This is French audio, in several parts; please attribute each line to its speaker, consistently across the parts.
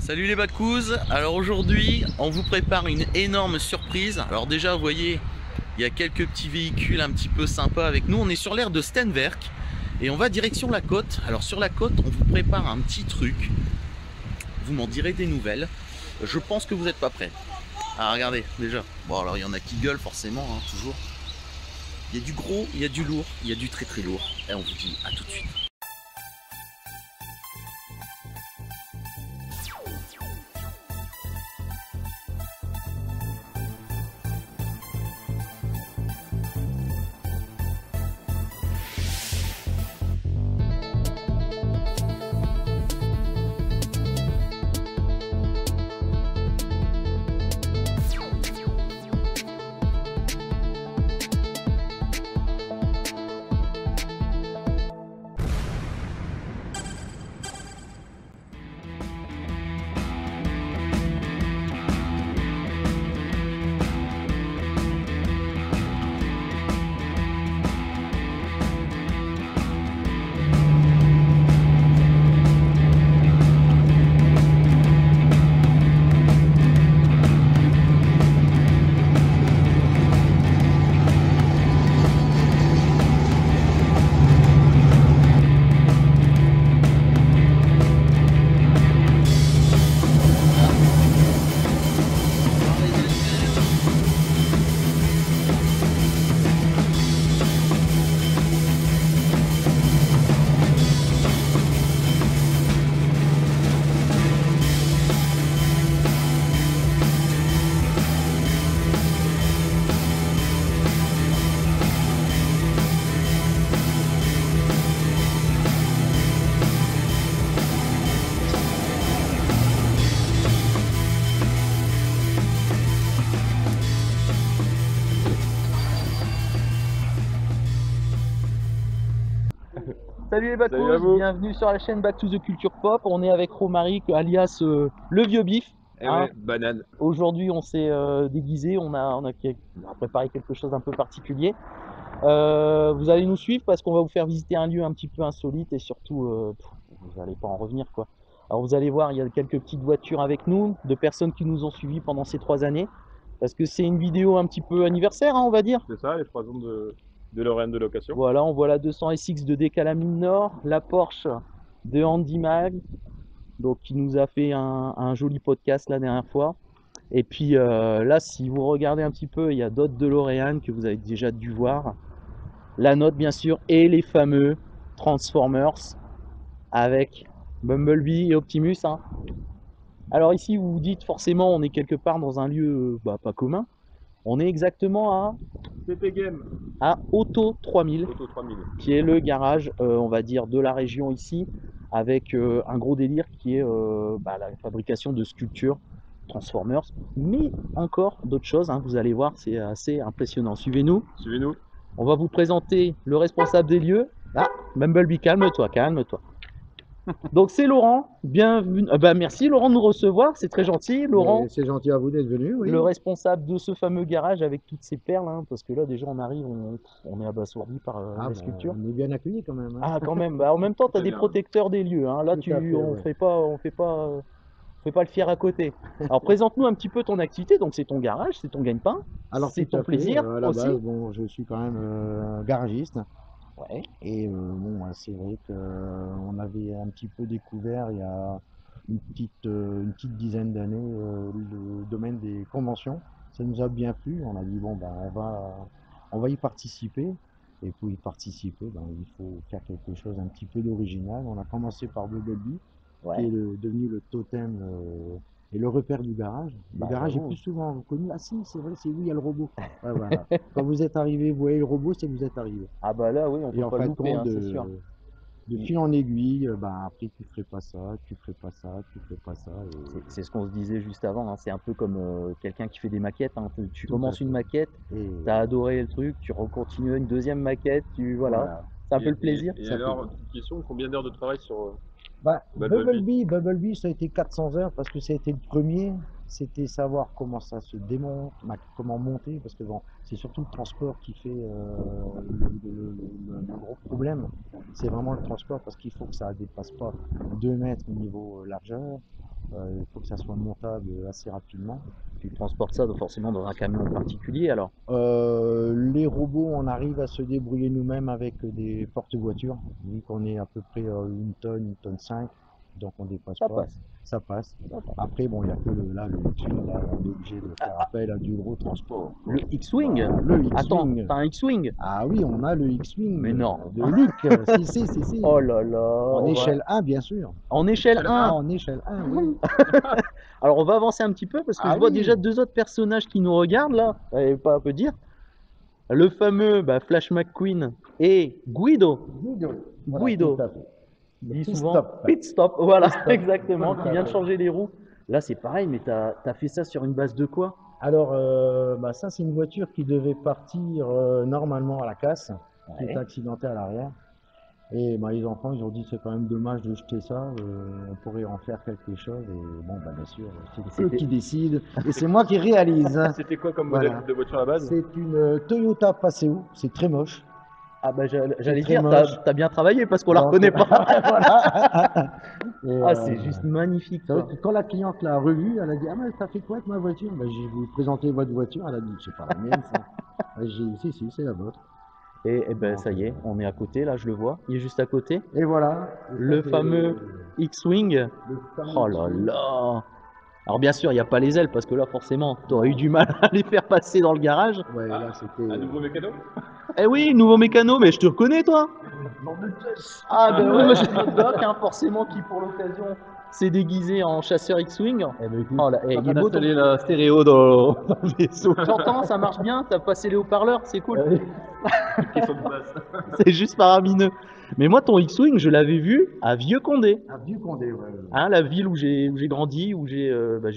Speaker 1: Salut les Bacous. Alors aujourd'hui on vous prépare une énorme surprise. Alors déjà vous voyez, il y a quelques petits véhicules un petit peu sympas avec nous. On est sur l'aire de Steenwerk et on va direction la côte. Alors sur la côte on vous prépare un petit truc. Vous m'en direz des nouvelles. Je pense que vous n'êtes pas prêts. Ah regardez déjà. Bon alors il y en a qui gueulent forcément, hein, toujours. Il y a du gros, il y a du lourd, il y a du très très lourd. Et on vous dit à tout de suite. Salut les
Speaker 2: Salut à
Speaker 1: Bacous,
Speaker 2: vous.
Speaker 1: bienvenue sur la chaîne Back to the Culture Pop. On est avec Romaric alias le vieux bif.
Speaker 2: Eh
Speaker 1: Hein.
Speaker 2: ouais, banane.
Speaker 1: Aujourd'hui on s'est déguisé, on a préparé quelque chose d'un peu particulier. Vous allez nous suivre parce qu'on va vous faire visiter un lieu un petit peu insolite et surtout vous n'allez pas en revenir quoi. Alors vous allez voir, il y a quelques petites voitures avec nous, de personnes qui nous ont suivis pendant ces 3 années. Parce que c'est une vidéo un petit peu anniversaire, hein, on va dire.
Speaker 2: C'est ça, les 3 ans de Lorraine de location.
Speaker 1: Voilà, on voit la 200 SX de Decalamine Nord, la Porsche de Andy Mag, donc qui nous a fait un joli podcast la dernière fois. Et puis là, si vous regardez un petit peu, il y a d'autres DeLorean que vous avez déjà dû voir. La nôtre, bien sûr, et les fameux Transformers avec Bumblebee et Optimus. Hein. Alors ici, vous vous dites forcément, on est quelque part dans un lieu pas commun. On est exactement
Speaker 2: CP Game,
Speaker 1: à Auto 3000.
Speaker 2: Auto 3000.
Speaker 1: Qui est le garage, on va dire, de la région ici, avec un gros délire qui est la fabrication de sculptures Transformers, mais encore d'autres choses, hein, vous allez voir, c'est assez impressionnant. Suivez-nous,
Speaker 2: Suivez-nous.
Speaker 1: on va vous présenter le responsable des lieux. Ah, Bumblebee, calme-toi, calme-toi. Donc c'est Laurent, bienvenue. Merci Laurent de nous recevoir, c'est très gentil. Laurent,
Speaker 3: C'est gentil à vous d'être venu, oui.
Speaker 1: le responsable de ce fameux garage avec toutes ces perles, hein, parce que là déjà on arrive, on est abasourdi par les sculptures.
Speaker 3: On est bien accueillis quand même. Hein.
Speaker 1: Ah quand même, bah, en même temps tu as
Speaker 2: Très
Speaker 1: des
Speaker 2: bien.
Speaker 1: protecteurs des lieux, hein. Là
Speaker 3: Tout à fait,
Speaker 1: on
Speaker 3: ouais.
Speaker 1: fait pas le fier à côté. Alors présente-nous un petit peu ton activité, donc c'est ton garage, c'est ton gagne-pain,
Speaker 3: Alors
Speaker 1: c'est
Speaker 3: tout à
Speaker 1: ton
Speaker 3: fait,
Speaker 1: plaisir
Speaker 3: à la
Speaker 1: aussi.
Speaker 3: base, bon, je suis quand même garagiste
Speaker 1: Ouais.
Speaker 3: et bon, c'est vrai qu'on avait un petit peu découvert il y a une petite dizaine d'années le domaine des conventions. Ça nous a bien plu. On a dit bon, ben, on va y participer. Et pour y participer, ben, il faut faire quelque chose un petit peu d'original. On a commencé par Bumblebee, qui est
Speaker 1: Ouais.
Speaker 3: devenu le totem et le repère du garage. Le
Speaker 1: Bah,
Speaker 3: garage est
Speaker 1: j'avoue.
Speaker 3: plus souvent reconnu. Ah si, c'est vrai, c'est oui, il y a le robot. Ouais, voilà. Quand vous êtes arrivé, vous voyez le robot, c'est que vous êtes arrivé.
Speaker 1: Ah bah là oui, on
Speaker 3: Et
Speaker 1: peut
Speaker 3: en
Speaker 1: pas le
Speaker 3: fin de
Speaker 1: louper, hein,
Speaker 3: compte,
Speaker 1: c'est sûr.
Speaker 3: de fil en aiguille, ben, après tu ferais pas ça, tu ferais pas ça, tu ferais pas ça.
Speaker 1: C'est ce qu'on se disait juste avant, hein. C'est un peu comme quelqu'un qui fait des maquettes, hein. Tu
Speaker 3: Tout à
Speaker 1: commences une
Speaker 3: fait.
Speaker 1: maquette,
Speaker 3: Et
Speaker 1: tu as adoré le truc, tu recontinues une deuxième maquette, voilà. C'est un peu le plaisir.
Speaker 2: Et
Speaker 3: Ça
Speaker 2: alors, petite question, combien d'heures de travail sur
Speaker 3: bah,
Speaker 2: Bumblebee?
Speaker 3: Bumblebee, ça a été 400 heures parce que ça a été le premier. C'était savoir comment ça se démonte, comment monter, parce que bon, c'est surtout le transport qui fait le gros problème. C'est vraiment le transport parce qu'il faut que ça dépasse pas 2 mètres au niveau largeur. Il faut que ça soit montable assez rapidement.
Speaker 1: Tu transportes ça forcément dans un camion particulier alors.
Speaker 3: Les robots, on arrive à se débrouiller nous-mêmes avec des porte-voitures, vu qu'on est à peu près une tonne 5, donc on dépasse
Speaker 1: Ça
Speaker 3: pas.
Speaker 1: passe.
Speaker 3: Ça passe. Après, bon, il n'y a que le X-Wing, là, on est obligé de faire appel à du gros transport.
Speaker 1: Le X-Wing.
Speaker 3: Le
Speaker 1: Attends,
Speaker 3: X-Wing.
Speaker 1: t'as un X-Wing?
Speaker 3: Ah oui, on a le X-Wing
Speaker 1: Mais non.
Speaker 3: de Luke. Si.
Speaker 1: Oh là là.
Speaker 3: En échelle 1, bien sûr.
Speaker 1: En échelle 1.
Speaker 3: En échelle 1, oui.
Speaker 1: Alors on va avancer un petit peu parce que
Speaker 3: Ah
Speaker 1: je vois
Speaker 3: oui.
Speaker 1: déjà deux autres personnages qui nous regardent là. Pas un peu dire. Le fameux Flash McQueen et Guido. Guido.
Speaker 3: Tout à fait.
Speaker 1: Dit
Speaker 3: Pit
Speaker 1: souvent
Speaker 3: stop.
Speaker 1: pit stop. Voilà,
Speaker 3: Pit stop.
Speaker 1: exactement.
Speaker 3: Tout
Speaker 1: Qui
Speaker 3: à
Speaker 1: vient de
Speaker 3: fait.
Speaker 1: changer les roues. Là c'est pareil, mais t'as fait ça sur une base de quoi?
Speaker 3: Alors, ça, c'est une voiture qui devait partir normalement à la casse, qui
Speaker 1: Ouais.
Speaker 3: était accidentée à l'arrière. Et les enfants, ils ont dit c'est quand même dommage de jeter ça, on pourrait en faire quelque chose. Et bon, bien sûr, c'est eux qui décident et c'est moi qui réalise.
Speaker 2: C'était quoi comme
Speaker 3: Voilà.
Speaker 2: modèle de voiture à la base?
Speaker 3: C'est une Toyota Paseo, c'est très moche.
Speaker 1: Ah bah j'allais
Speaker 3: très
Speaker 1: dire,
Speaker 3: moche.
Speaker 1: t'as bien travaillé parce qu'on la
Speaker 3: Donc,
Speaker 1: reconnaît pas.
Speaker 3: voilà. Et,
Speaker 1: Ah c'est juste magnifique
Speaker 3: c'est vrai
Speaker 1: quoi.
Speaker 3: que quand la cliente l'a revue, elle a dit ah mais ça fait quoi avec ma voiture? Ben, j'ai vous présenter votre voiture, elle a dit c'est pas la mienne ça. J'ai dit si c'est la vôtre.
Speaker 1: Et ben ça y est, on est à côté là, je le vois. Il est juste à côté.
Speaker 3: Et voilà. Et ça,
Speaker 1: Le
Speaker 3: c'est
Speaker 1: fameux X-Wing.
Speaker 3: le fameux
Speaker 1: Oh là
Speaker 3: X-Wing.
Speaker 1: là. Alors bien sûr, il n'y a pas les ailes parce que là forcément, t'aurais eu du mal à les faire passer dans le garage.
Speaker 3: Ouais, là c'était.
Speaker 2: Un nouveau mécano?
Speaker 1: Eh oui, nouveau mécano, mais je te reconnais toi. Ah ben ouais, moi j'ai le doc, hein, forcément qui pour l'occasion s'est déguisé en chasseur X-Wing.
Speaker 3: Eh ben, écoute,
Speaker 1: Oh là, il est beau ton...
Speaker 2: la stéréo dans le vaisseau.
Speaker 1: J'entends, ça marche bien, t'as passé les haut-parleurs, c'est cool.
Speaker 2: Question de base.
Speaker 1: C'est juste faramineux. Mais moi, ton X-Wing, je l'avais vu à Vieux-Condé,
Speaker 3: un vieux Condé, ouais.
Speaker 1: hein, la ville où j'ai grandi, où j'ai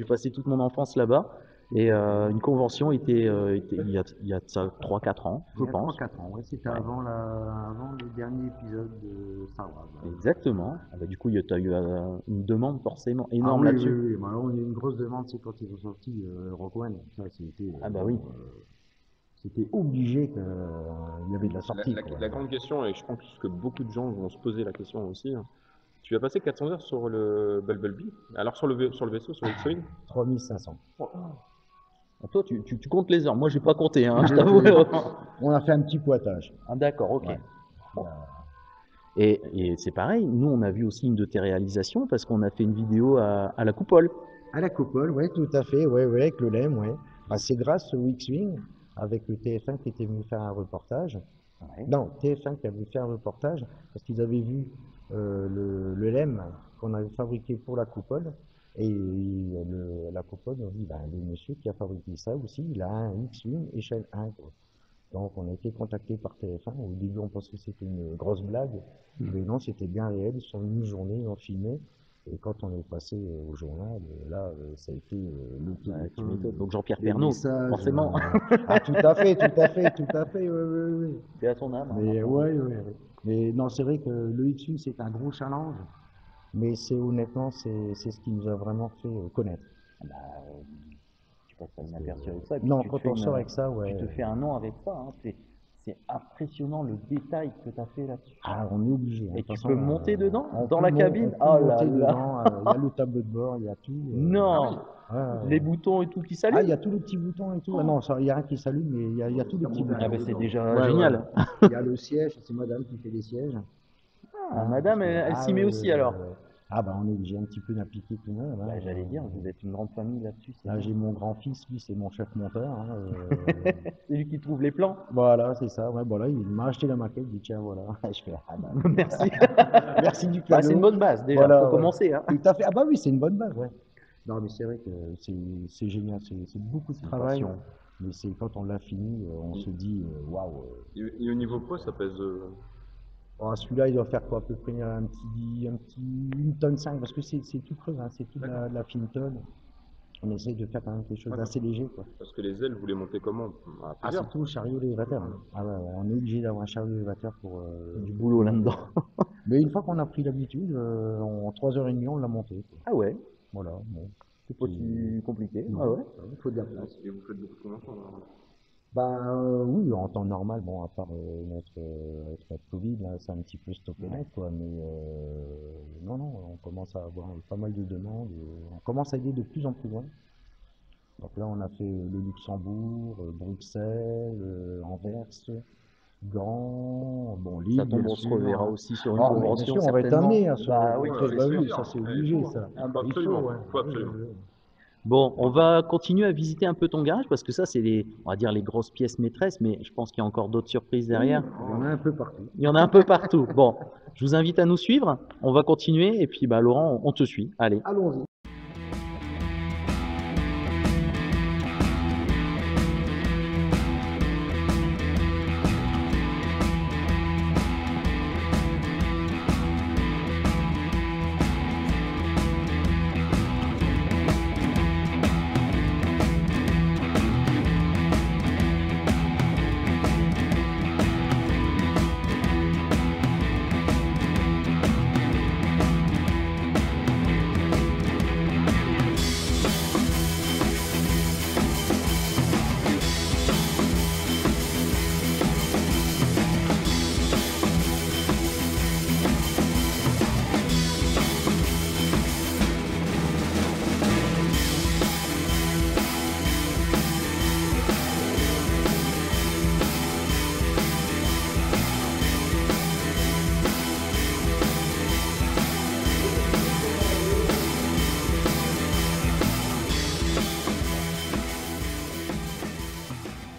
Speaker 1: passé toute mon enfance là-bas. Et une convention était il y a de ça 3-4 ans, je
Speaker 3: Il y a
Speaker 1: pense.
Speaker 3: 3-4 ans, ouais, c'était
Speaker 1: Ouais.
Speaker 3: avant le dernier épisode de Star Wars.
Speaker 1: Exactement. Ah bah, du coup, tu as eu une demande forcément
Speaker 3: Ah
Speaker 1: énorme
Speaker 3: oui,
Speaker 1: là-dessus.
Speaker 3: oui. Bah, alors, on a eu une grosse demande, c'est quand ils ont sorti Rogue One. Ça, c'était.
Speaker 1: Ah bah oui.
Speaker 3: C'était obligé qu'il y avait de la sortie. quoi.
Speaker 2: La grande question, et je pense que beaucoup de gens vont se poser la question aussi, hein. Tu as passé 400 heures sur le Bumblebee, alors sur le vaisseau, sur le X-Wing.
Speaker 3: 3500.
Speaker 1: Ah, toi, tu comptes les heures. Moi, j'ai pas compté, hein, je t'avoue.
Speaker 3: On a fait un petit pointage.
Speaker 1: Ah, d'accord, ok.
Speaker 3: Ouais.
Speaker 1: Bon. Et c'est pareil, nous, on a vu aussi une de tes réalisations parce qu'on a fait une vidéo à la coupole.
Speaker 3: À la coupole, oui, tout à fait, ouais, avec le LEM, ouais. Bah, c'est grâce au X-Wing, avec le TF1 qui était venu faire un reportage.
Speaker 1: Ouais.
Speaker 3: Non, TF1 qui a voulu faire un reportage parce qu'ils avaient vu le LEM qu'on avait fabriqué pour la coupole. Et la coupole, on dit, ben, le monsieur qui a fabriqué ça aussi, il a un X-Wing échelle 1. Quoi. Donc on a été contacté par TF1. Au début, on pensait que c'était une grosse blague. Mais non, c'était bien réel. Ils sont venus une journée, ils ont filmé. Et quand on est passé au journal, là, ça a été le
Speaker 1: Ouais, tu
Speaker 3: téléphone,
Speaker 1: m'étonnes. Donc Jean-Pierre
Speaker 3: les
Speaker 1: Pernaut,
Speaker 3: messages,
Speaker 1: forcément.
Speaker 3: ah, tout à fait, oui.
Speaker 1: C'est à son âme. hein,
Speaker 3: Mais
Speaker 1: maintenant.
Speaker 3: ouais. Mais non, c'est vrai que le X-Wing, c'est un gros challenge. Mais c'est honnêtement, c'est ce qui nous a vraiment fait connaître.
Speaker 1: Bah, tu passes pas inaperçu avec ça. Et puis
Speaker 3: Non,
Speaker 1: tu te
Speaker 3: quand
Speaker 1: fais
Speaker 3: on sort avec ça, ouais.
Speaker 1: Tu te fais un nom avec ça. Hein. C'est impressionnant le détail que tu as fait là-dessus.
Speaker 3: Ah, on est obligé. hein.
Speaker 1: Et
Speaker 3: De
Speaker 1: tu
Speaker 3: toute
Speaker 1: peux
Speaker 3: façon,
Speaker 1: monter dedans,
Speaker 3: on
Speaker 1: dans
Speaker 3: peut
Speaker 1: la
Speaker 3: mon-
Speaker 1: cabine.
Speaker 3: on peut
Speaker 1: Oh là
Speaker 3: monter
Speaker 1: là.
Speaker 3: dedans. Il y a le tableau de bord, il y a tout.
Speaker 1: Non,
Speaker 3: Ouais.
Speaker 1: les boutons et tout qui
Speaker 3: Ah,
Speaker 1: s'allument.
Speaker 3: il y a tous les petits boutons et tout. Ah non, il n'y a rien qui s'allume, mais il y a tous les petits boutons.
Speaker 1: Ah bah, c'est déjà
Speaker 3: Ouais,
Speaker 1: génial.
Speaker 3: ouais. Il y a le siège, c'est madame qui fait les sièges.
Speaker 1: Ah,
Speaker 3: Hein,
Speaker 1: madame,
Speaker 3: parce que-
Speaker 1: elle s'y met
Speaker 3: ouais,
Speaker 1: aussi
Speaker 3: ouais,
Speaker 1: alors.
Speaker 3: ouais. Ah bah on est obligé un petit peu d'impliquer tout le monde. hein.
Speaker 1: Bah, j'allais dire, vous êtes une grande famille là-dessus. C'est
Speaker 3: Là,
Speaker 1: bien.
Speaker 3: j'ai mon grand-fils, lui, c'est mon chef monteur. hein,
Speaker 1: C'est lui qui trouve les plans.
Speaker 3: Voilà, c'est ça. Ouais, bon, là, il m'a acheté la maquette, il dit tiens, voilà. Je fais ah bah,
Speaker 1: Merci.
Speaker 3: merci du
Speaker 1: Bah,
Speaker 3: cadeau.
Speaker 1: c'est une bonne base déjà.
Speaker 3: Voilà,
Speaker 1: Faut
Speaker 3: ouais.
Speaker 1: commencer. Hein.
Speaker 3: Tout à fait. Ah bah oui, c'est une bonne base, ouais. Non, mais c'est vrai que c'est génial, c'est beaucoup de
Speaker 1: C'est une
Speaker 3: travail.
Speaker 1: passion.
Speaker 3: Mais c'est quand on l'a fini, on se dit waouh.
Speaker 2: Et au niveau poids, ça pèse.
Speaker 3: Oh, celui-là, il doit faire quoi à peu près une tonne 5 parce que c'est tout creux, hein, c'est toute de la fine tonne. On essaye de faire quand même quelque chose d'assez léger, quoi.
Speaker 2: Parce que les ailes, vous les montez comment? À
Speaker 3: Ah,
Speaker 2: plusieurs.
Speaker 3: c'est tout chariot élévateur. hein. Ah ouais, ouais, on est obligé d'avoir un chariot élévateur pour.
Speaker 1: Du boulot là-dedans.
Speaker 3: Mais une fois qu'on a pris l'habitude, en 3h30, on l'a monté. Quoi.
Speaker 1: Ah ouais,
Speaker 3: Voilà. Bon.
Speaker 1: c'est pas si compliqué.
Speaker 3: Non.
Speaker 1: Ah ouais.
Speaker 3: Il faut de la place.
Speaker 2: Et vous faites beaucoup de conventions. Alors.
Speaker 3: Oui, en temps normal, bon, à part notre Covid, là, ça a un petit peu stoppé net, quoi, mais non, non, on commence à avoir pas mal de demandes, et on commence à aller de plus en plus loin. Donc là, on a fait le Luxembourg, Bruxelles, Anvers, Gand, bon,
Speaker 1: Ça
Speaker 3: Lille,
Speaker 1: tombe,
Speaker 3: bien
Speaker 1: on se
Speaker 3: sûr,
Speaker 1: reverra
Speaker 3: hein.
Speaker 1: aussi sur une
Speaker 3: Ah, mais bien
Speaker 1: convention,
Speaker 3: sûr, on va être
Speaker 1: certainement.
Speaker 3: amené à se
Speaker 1: Bah oui,
Speaker 3: rencontrer,
Speaker 2: c'est
Speaker 3: bah oui,
Speaker 2: sûr.
Speaker 3: ça c'est
Speaker 2: Il
Speaker 3: obligé,
Speaker 2: faut.
Speaker 3: ça.
Speaker 2: Faut
Speaker 3: Il faut,
Speaker 2: absolument.
Speaker 3: ouais.
Speaker 2: Faut
Speaker 3: Oui,
Speaker 2: absolument.
Speaker 3: oui, oui.
Speaker 1: Bon, on va continuer à visiter un peu ton garage parce que ça, c'est les, on va dire les grosses pièces maîtresses, mais je pense qu'il y a encore d'autres surprises derrière.
Speaker 3: Il y en a un peu partout.
Speaker 1: Il y en a un peu partout. Bon, je vous invite à nous suivre. On va continuer et puis bah Laurent, on te suit. Allez.
Speaker 3: Allons-y.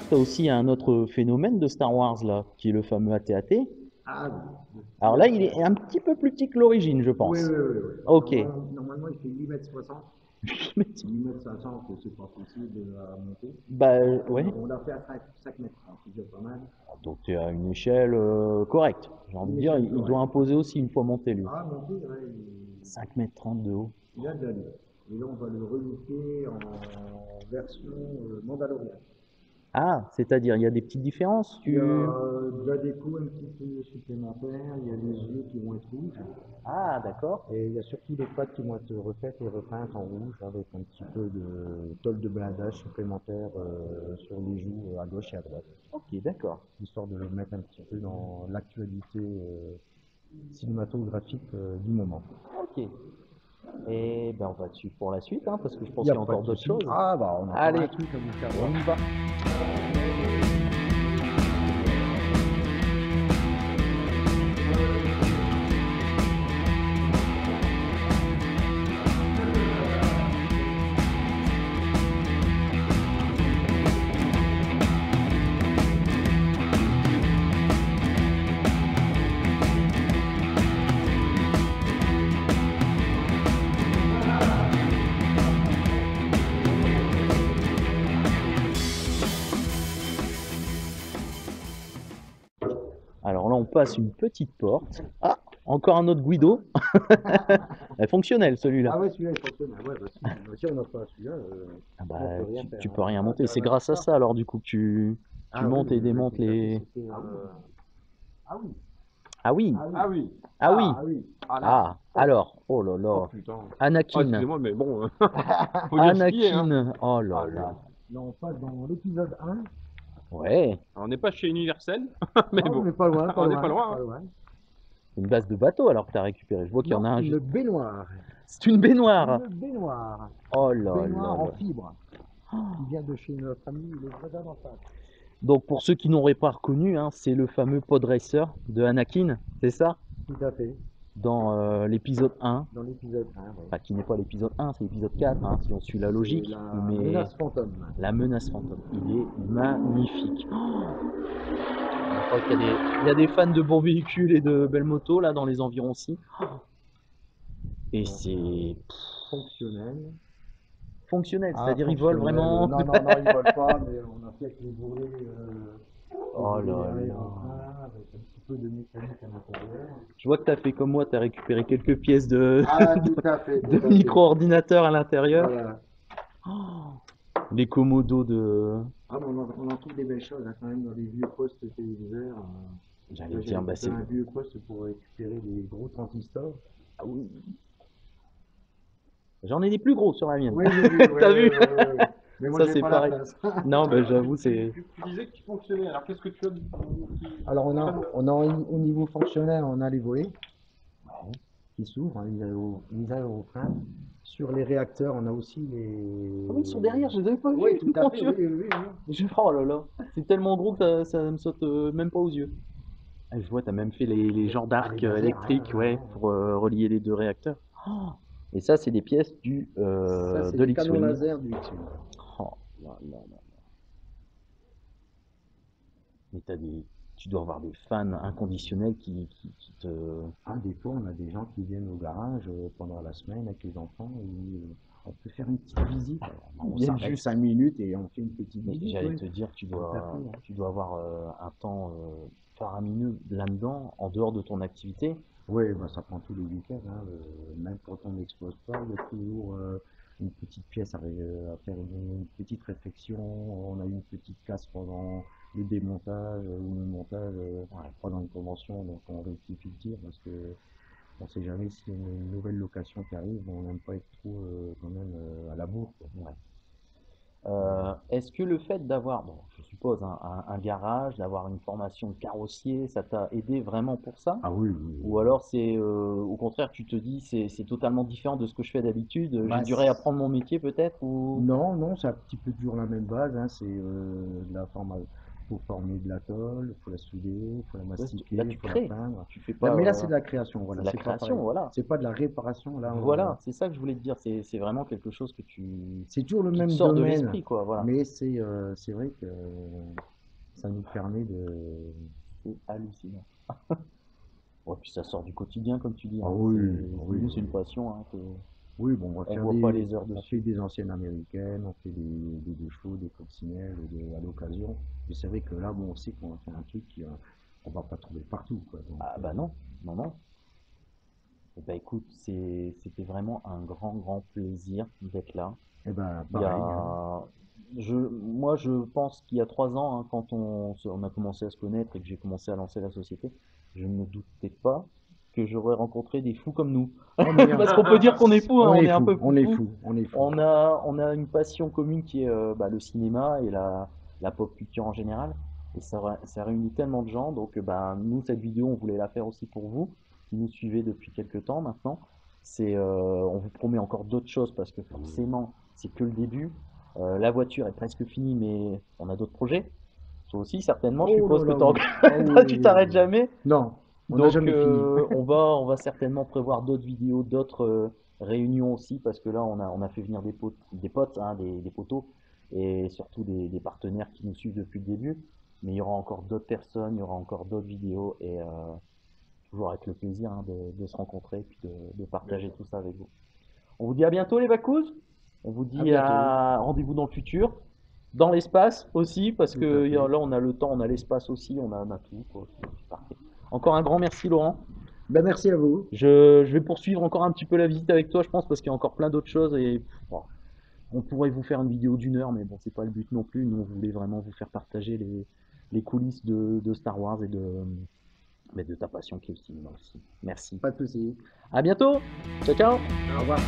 Speaker 1: Tu as aussi un autre phénomène de Star Wars là, qui est le fameux AT-AT.
Speaker 3: Ah
Speaker 1: Alors là, il est un petit peu plus petit que l'origine, je pense.
Speaker 3: oui.
Speaker 1: Ok.
Speaker 3: Normalement, il fait 8,60 m. 8,60 m, c'est pas possible à monter.
Speaker 1: Bah ouais.
Speaker 3: On l'a fait à 5 mètres, c'est déjà pas mal.
Speaker 1: Donc tu es à une échelle correcte. J'ai envie de dire, il doit imposer aussi une fois monté lui.
Speaker 3: Ah, monter, ouais,
Speaker 1: 5,30 m de haut.
Speaker 3: il a de l'allure. Et là, on va le relooker en version Mandalorian.
Speaker 1: Ah, c'est-à-dire, il y a des petites différences.
Speaker 3: Il y a de la déco un petit peu supplémentaire, il y a les yeux qui vont être rouges.
Speaker 1: Ah, d'accord.
Speaker 3: Et il y a surtout les pattes qui vont être refaites et repeintes en rouge avec un petit peu de tôle de blindage supplémentaire sur les joues à gauche et à droite,
Speaker 1: Ok, d'accord.
Speaker 3: histoire de le mettre un petit peu dans l'actualité cinématographique du moment.
Speaker 1: Ok. Et ben on va suivre pour la suite, hein, parce que je pense
Speaker 3: Il y
Speaker 1: qu'il y
Speaker 3: a
Speaker 1: a
Speaker 3: pas
Speaker 1: encore
Speaker 3: de
Speaker 1: d'autres
Speaker 3: souci.
Speaker 1: choses.
Speaker 3: Ah bah on a
Speaker 1: Allez.
Speaker 3: encore un truc à vous faire voir.
Speaker 1: On y va. Alors là, on passe une petite porte. Ah, encore un autre Guido. Elle est fonctionnelle celui-là.
Speaker 3: Ah ouais, celui-là il fonctionne. Ah ouais, si on n'a pas celui-là,
Speaker 1: Ah bah,
Speaker 3: on peut rien faire.
Speaker 1: tu peux rien
Speaker 3: Ah,
Speaker 1: monter. C'est grâce à ça alors du coup que tu
Speaker 3: Ah
Speaker 1: montes
Speaker 3: oui,
Speaker 1: et démontes
Speaker 3: tout à fait,
Speaker 1: les.
Speaker 3: c'était, Ah oui.
Speaker 1: Ah oui.
Speaker 2: Ah oui.
Speaker 1: Ah oui.
Speaker 3: Ah oui.
Speaker 2: Ah là.
Speaker 1: Ah, alors, oh là
Speaker 2: Oh
Speaker 1: là.
Speaker 2: putain. Oh,
Speaker 1: Anakin.
Speaker 2: excusez-moi, mais bon, faut dire ce qui est, hein.
Speaker 1: Anakin. Oh là
Speaker 2: Ah
Speaker 1: là.
Speaker 2: là.
Speaker 3: Là, on passe dans l'épisode 1.
Speaker 1: Ouais.
Speaker 2: Alors, on n'est pas chez Universel, mais
Speaker 3: Ah,
Speaker 2: bon.
Speaker 3: on n'est pas loin,
Speaker 2: On n'est pas loin, hein.
Speaker 1: C'est une base de bateau alors que tu as récupéré. Je vois qu'il y en a
Speaker 3: Non,
Speaker 1: un
Speaker 3: une
Speaker 1: juste.
Speaker 3: baignoire.
Speaker 1: C'est une baignoire.
Speaker 3: Une baignoire.
Speaker 1: Oh là
Speaker 3: Baignoire
Speaker 1: là
Speaker 3: en
Speaker 1: là.
Speaker 3: fibre. Qui vient de chez notre ami le voisin d'en face.
Speaker 1: Donc pour ceux qui n'auraient pas reconnu, hein, c'est le fameux pod racer de Anakin, c'est ça?
Speaker 3: Tout à fait.
Speaker 1: Dans l'épisode 1.
Speaker 3: Dans l'épisode 1, ouais.
Speaker 1: Enfin, qui n'est pas l'épisode 1, c'est l'épisode 4, hein, si on suit la logique.
Speaker 3: La
Speaker 1: Mais
Speaker 3: menace fantôme.
Speaker 1: la menace fantôme, il est magnifique. Oh, je crois qu'il y a il y a des fans de bons véhicules et de belles motos là dans les environs aussi. Et c'est
Speaker 3: Fonctionnel.
Speaker 1: fonctionnel,
Speaker 3: Ah,
Speaker 1: c'est-à-dire ils volent
Speaker 3: fonctionnel.
Speaker 1: vraiment.
Speaker 3: Non, non, non, ils ne volent pas, mais on a fait les bourrées.
Speaker 1: Oh là
Speaker 3: avec
Speaker 1: là.
Speaker 3: un petit peu de mécanique à l'intérieur.
Speaker 1: Je vois que tu as fait comme moi, tu as récupéré quelques pièces de,
Speaker 3: Ah, tout à fait.
Speaker 1: de micro-ordinateur à l'intérieur.
Speaker 3: Voilà.
Speaker 1: Les commodos de.
Speaker 3: Ah, mais on en trouve des belles choses hein, quand même dans les vieux postes téléviseurs.
Speaker 1: J'allais
Speaker 3: Là,
Speaker 1: dire,
Speaker 3: j'ai
Speaker 1: bah c'est.
Speaker 3: un vieux poste pour récupérer des gros transistors.
Speaker 1: Ah oui. J'en ai des plus gros sur la mienne.
Speaker 3: Oui, oui, oui,
Speaker 1: T'as
Speaker 3: oui,
Speaker 1: vu?
Speaker 3: oui, oui, oui. Mais moi,
Speaker 1: Ça,
Speaker 3: j'ai
Speaker 1: c'est
Speaker 3: pas la
Speaker 1: pareil.
Speaker 3: place.
Speaker 1: Non, bah, j'avoue, c'est.
Speaker 2: Tu disais que tu fonctionnais. Alors, qu'est-ce que tu as
Speaker 3: Alors, au niveau fonctionnel, on a les volets qui s'ouvrent, hein, les aérofreins. Sur les réacteurs, on a aussi les.
Speaker 1: Ah oui, ils sont derrière, je les avais pas
Speaker 3: Oui,
Speaker 1: vus,
Speaker 3: tout à
Speaker 1: mon
Speaker 3: fait,
Speaker 1: Dieu.
Speaker 3: oui, oui, oui.
Speaker 1: Oh là là, c'est tellement gros que ça me saute même pas aux yeux. Ah, je vois, t'as même fait les genres
Speaker 3: Ah, les
Speaker 1: d'arcs
Speaker 3: lasers,
Speaker 1: électriques, ouais, pour relier les deux réacteurs. Oh, et ça, c'est des pièces
Speaker 3: Ça, c'est
Speaker 1: de
Speaker 3: les canons
Speaker 1: l'X-Wing.
Speaker 3: laser du X-Wing.
Speaker 1: Oh là là là. Mais tu dois avoir des fans inconditionnels qui te.
Speaker 3: Ah, des fois, on a des gens qui viennent au garage pendant la semaine avec les enfants et on peut faire une petite visite. Alors,
Speaker 1: Ils
Speaker 3: on
Speaker 1: viennent
Speaker 3: s'arrête
Speaker 1: juste.
Speaker 3: 5 minutes et on fait une petite
Speaker 1: Mais
Speaker 3: visite,
Speaker 1: j'allais
Speaker 3: oui.
Speaker 1: te dire,
Speaker 3: Tout à fait, hein.
Speaker 1: tu dois avoir un temps faramineux là-dedans, en dehors de ton activité.
Speaker 3: Oui, bah, ça prend tous les week-ends, hein, même quand on n'expose pas, il y a toujours une petite pièce à faire une petite réflexion. On a une petite casse pendant le démontage ou le montage pendant une convention, donc on rectifie le tir parce que on sait jamais s'il y a une nouvelle location qui arrive, on n'aime pas être trop quand même à la bourre, quoi.
Speaker 1: Ouais. Est-ce que le fait d'avoir, bon, je suppose, un garage, d'avoir une formation de carrossier, ça t'a aidé vraiment pour ça?
Speaker 3: Ah oui, oui,
Speaker 1: Ou
Speaker 3: oui.
Speaker 1: alors c'est au contraire, tu te dis c'est totalement différent de ce que je fais d'habitude, j'ai
Speaker 3: Bah,
Speaker 1: dû réapprendre mon métier peut-être ou
Speaker 3: non, non, c'est un petit peu toujours la même base, hein, c'est de la forme, faut former de la tôle, faut la souder, faut la
Speaker 1: Ouais,
Speaker 3: mastiquer,
Speaker 1: là tu
Speaker 3: faut la
Speaker 1: crées,
Speaker 3: peindre.
Speaker 1: tu fais
Speaker 3: Là,
Speaker 1: pas
Speaker 3: mais là, c'est de la création,
Speaker 1: c'est
Speaker 3: voilà,
Speaker 1: de la
Speaker 3: c'est pas
Speaker 1: création,
Speaker 3: pareil.
Speaker 1: voilà.
Speaker 3: C'est pas de la réparation, là,
Speaker 1: Voilà, c'est ça que je voulais te dire, c'est vraiment quelque chose
Speaker 3: c'est toujours le
Speaker 1: qui te
Speaker 3: même
Speaker 1: sort de
Speaker 3: domaine,
Speaker 1: l'esprit quoi, voilà.
Speaker 3: mais c'est vrai que ça nous permet de.
Speaker 1: C'est hallucinant. Ouais, puis ça sort du quotidien comme tu dis,
Speaker 3: Ah
Speaker 1: hein.
Speaker 3: oui, oui,
Speaker 1: Nous c'est une
Speaker 3: oui.
Speaker 1: passion, hein,
Speaker 3: Oui, bon,
Speaker 1: on voit pas les heures
Speaker 3: on fait
Speaker 1: dessus.
Speaker 3: des anciennes américaines, on fait des deux chevaux, des coccinelles à l'occasion. Mais c'est vrai que là, bon, on sait qu'on va faire un truc qu'on va pas trouver partout, quoi. Donc,
Speaker 1: Ah bah non, non, non. Eh ben, écoute, c'était vraiment un grand plaisir d'être là.
Speaker 3: eh ben,
Speaker 1: Il y
Speaker 3: pareil, hein.
Speaker 1: a, moi, je pense qu'il y a 3 ans, hein, quand on a commencé à se connaître et que j'ai commencé à lancer la société, je ne me doutais pas que j'aurais rencontré des fous comme nous.
Speaker 3: Oh, mais
Speaker 1: Parce qu'on peut dire qu'on est fous, hein,
Speaker 3: on
Speaker 1: on
Speaker 3: est
Speaker 1: est un
Speaker 3: fou,
Speaker 1: peu
Speaker 3: on est
Speaker 1: fou.
Speaker 3: fou, on est fou.
Speaker 1: On a une passion commune qui est bah, le cinéma et la pop culture en général. Et ça réunit tellement de gens. Donc, bah, nous, cette vidéo, on voulait la faire aussi pour vous, qui nous suivez depuis quelques temps maintenant. On vous promet encore d'autres choses parce que forcément, c'est que le début. La voiture est presque finie, mais on a d'autres projets. Toi aussi, certainement, je
Speaker 3: Oh
Speaker 1: suppose
Speaker 3: là
Speaker 1: que
Speaker 3: là, oui. Ah
Speaker 1: toi, tu
Speaker 3: oui,
Speaker 1: t'arrêtes
Speaker 3: oui.
Speaker 1: jamais.
Speaker 3: Non, on n'a
Speaker 1: Donc,
Speaker 3: jamais fini.
Speaker 1: on va certainement prévoir d'autres vidéos, d'autres réunions aussi, parce que là, on a fait venir des potes, hein, des poteaux, et surtout des partenaires qui nous suivent depuis le début. Mais il y aura encore d'autres personnes, il y aura encore d'autres vidéos, et toujours avec le plaisir hein, de se rencontrer et puis de partager tout ça avec vous. On vous dit à bientôt les Vacous. On vous
Speaker 3: À
Speaker 1: dit
Speaker 3: bientôt.
Speaker 1: à rendez-vous dans le futur, dans l'espace aussi, parce
Speaker 3: Tout
Speaker 1: que
Speaker 3: à fait.
Speaker 1: là on a le temps, on a l'espace aussi, on a tout, quoi. C'est parfait. Encore un grand merci Laurent.
Speaker 3: Ben, merci à vous.
Speaker 1: Je vais poursuivre encore un petit peu la visite avec toi, je pense, parce qu'il y a encore plein d'autres choses et bon, on pourrait vous faire une vidéo d'1 heure, mais bon, c'est pas le but non plus. Nous, on voulait vraiment vous faire partager les coulisses de Star Wars et mais de ta passion qui est le cinéma aussi. Merci.
Speaker 3: Pas de soucis.
Speaker 1: À bientôt. Ciao, ciao.
Speaker 3: Au revoir.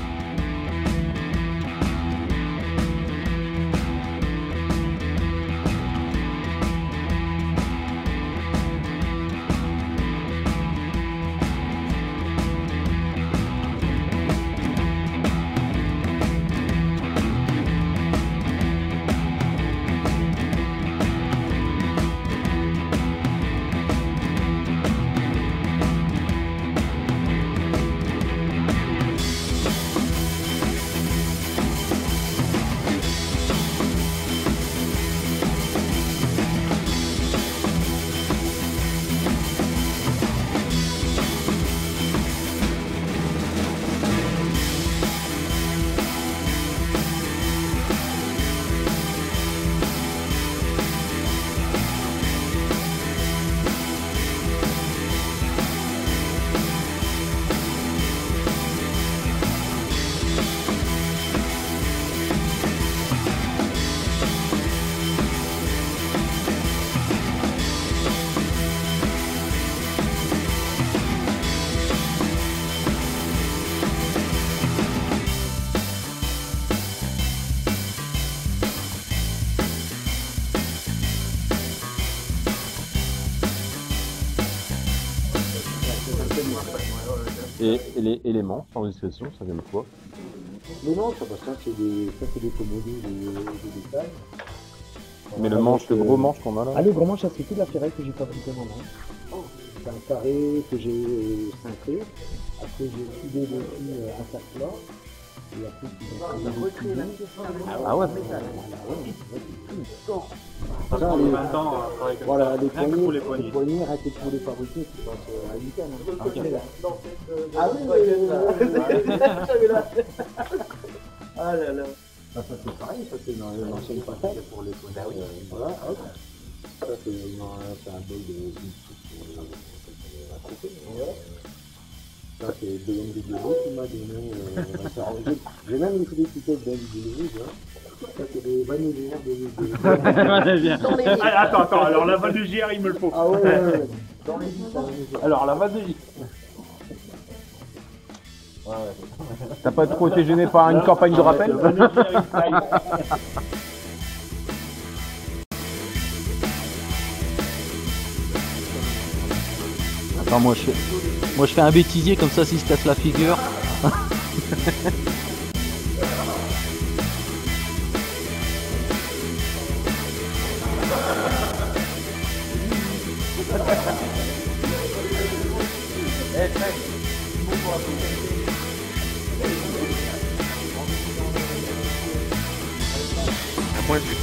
Speaker 2: Et les manches en discrétion, ça vient de quoi?
Speaker 3: Mais non, ça c'est des commodos de détail.
Speaker 2: Mais le gros manche qu'on a là?
Speaker 3: Ah, le gros manche, ça c'est que de la ferraille que j'ai fabriqué moi-même. C'est un carré que j'ai cintré. Après, j'ai soudé dessus un sac plat. Et après,
Speaker 2: Ah ouais.
Speaker 3: Ça, voilà, les poignées, rien que pour les fabriquer, tu passes à une canne. Ah oui, ah là là. Ça c'est pareil, ça c'est dans l'ancienne patate pour les poignées. Voilà, hop. Ça c'est un bol de ça c'est Bélène Vidéo qui m'a donné. J'ai même écrit l'étiquette Bélène Vidéo, ça c'est des vanillières de
Speaker 4: Attends, alors la vanne de JR il me le faut.
Speaker 3: Ah ouais. Dans les
Speaker 2: Alors la vanne de T'as pas trop été gêné par une campagne de rappel?
Speaker 1: Attends, moi je fais un bêtisier comme ça s'il se casse la figure.
Speaker 4: Moi je suis